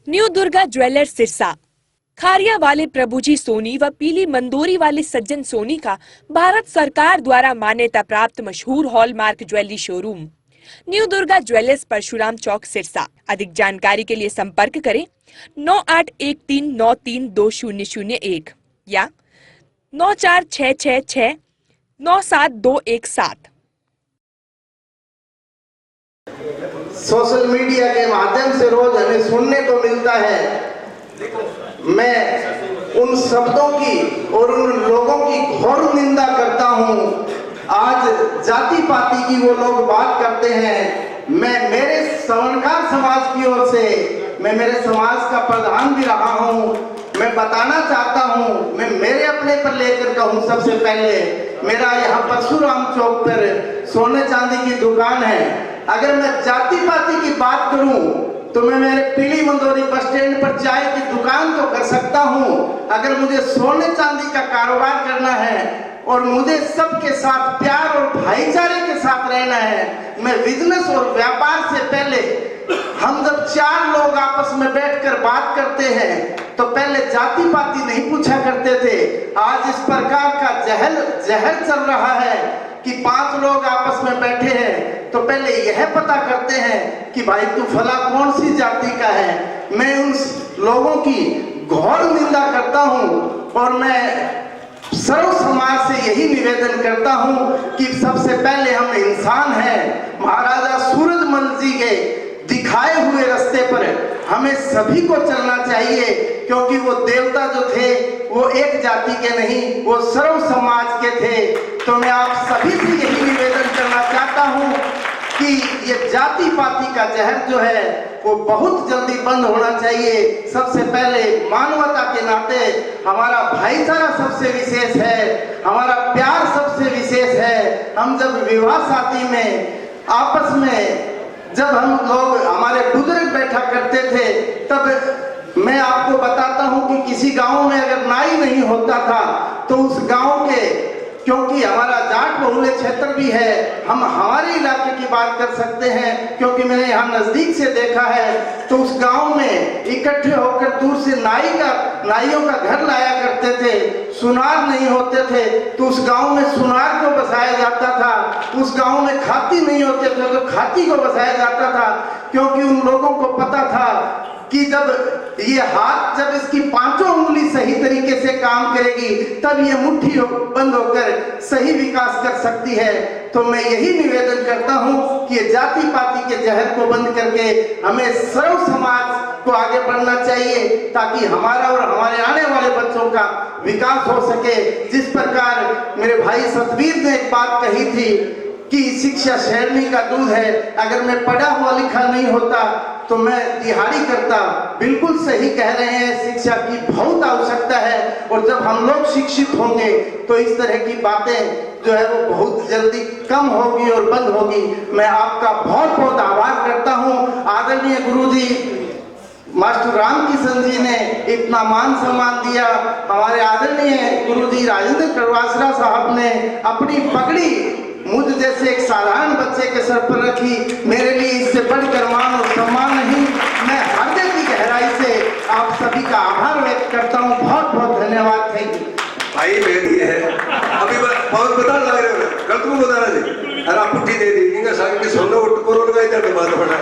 New Durga jewellers Sirsa. Khariya वाले प्रभुजी सोनी व पीली मंदोरी वाले सज्जन सोनी का भारत सरकार द्वारा मान्यता प्राप्त मशहूर hallmark jewellery showroom new Durga jewellers Parshuram Chowk Sirsa. अधिक जानकारी के लिए संपर्क करें 9813932001 या 9466697217। सोशल मीडिया के माध्यम से रोज हमें सुनने को मिलता है। मैं उन शब्दों की और उन लोगों की घोर निंदा करता हूं। आज जाति पाति की वो लोग बात करते हैं। मैं मेरे सवर्णकार समाज की ओर से मैं मेरे समाज का प्रधान भी रहा हूं। मैं बताना चाहता हूं, मैं मेरे अपने पर लेकर कहूं। सबसे पहले मेरा यहाँ परशुराम चौक पर सोने चांदी की दुकान है। अगर मैं जाति पाति की बात करूं तो मैं मेरे पीली मंदोरी बस स्टैंड पर चाय की दुकान तो कर सकता हूं। अगर मुझे सोने चांदी का कारोबार करना है और मुझे सबके साथ प्यार और भाईचारे के साथ रहना है, मैं बिजनेस और व्यापार से पहले हम जब चार लोग आपस में बैठकर बात करते हैं तो पहले जाति पाति नहीं पूछा करते थे। आज इस प्रकार का जहर चल रहा है कि 5 लोग आपस में बैठे हैं तो पहले यह पता करते हैं कि भाई तू फला कौन सी जाति का है। मैं उन लोगों की घोर निंदा करता हूं और मैं सर्व समाज से यही निवेदन करता हूं कि सबसे पहले हम इंसान हैं। महाराजा सूरजमल जी के दिखाए हुए रास्ते पर हमें सभी को चलना चाहिए, क्योंकि वो देवता जो थे वो एक जाति के नहीं, वो सर्व समाज के थे। तो मैं आप सभी से यही निवेदन करना चाहता हूं कि ये जाति पाति का जहर जो है वो बहुत जल्दी बंद होना चाहिए। सबसे पहले मानवता के नाते हमारा भाईचारा सबसे विशेष है, हमारा प्यार सबसे विशेष है। हम जब विवाह शादी में आपस में जब हम लोग हमारे बुजुर्ग बैठा करते थे तब मैं आपको बताता हूं कि किसी गांव में अगर नाई नहीं होता था तो उस गांव के, क्योंकि हमारा जाट बहुल्य क्षेत्र भी है, हम हमारे इलाके की बात कर सकते हैं क्योंकि मैंने यहाँ नजदीक से देखा है। तो उस गांव में इकट्ठे होकर दूर से नाइयों का घर लाया करते थे। सुनार नहीं होते थे तो उस गांव में सुनार को बसाया जाता था। उस गांव में खाती नहीं होते थे तो खाती को बसाया जाता था, क्योंकि उन लोगों को पता था कि जब ये हाथ जब इसकी 5 उंगली सही तरीके से काम करेगी तब ये मुट्ठी बंद होकर सही विकास कर सकती है। तो मैं यही निवेदन करता हूं कि ये जाति पाति के जहर को बंद करके हमें सर्व समाज को आगे बढ़ना चाहिए ताकि हमारा और हमारे आने वाले बच्चों का विकास हो सके। जिस प्रकार मेरे भाई सतवीर ने एक बात कही थी कि शिक्षा शेरनी का दूध है। अगर मैं पढ़ा हुआ लिखा नहीं होता तो मैं दिहाड़ी करता। बिल्कुल सही कह रहे हैं, शिक्षा की बहुत आवश्यकता है और जब हम लोग शिक्षित होंगे तो इस तरह की बातें जो है वो बहुत जल्दी कम होगी और बंद होगी। मैं आपका बहुत बहुत आभार करता हूँ। आदरणीय गुरुजी मास्टर राम किशन जी ने इतना मान सम्मान दिया। हमारे आदरणीय गुरुजी राजेंद्र करवासरा साहब ने अपनी पगड़ी मुझ जैसे एक साधारण बच्चे के सर पर रखी। मेरे लिए इससे बढ़कर मान और सम्मान नहीं। मैं हृदय की गहराई से आप सभी का आभार व्यक्त करता हूँ। बहुत बहुत धन्यवाद। थैंक यू भाई। मेन ये है अभी बहुत बता लग रहे हो गलत को बताना जी। अरे आप पुट्ठी दे दी सोने उठ करोड़ का इधर बात बना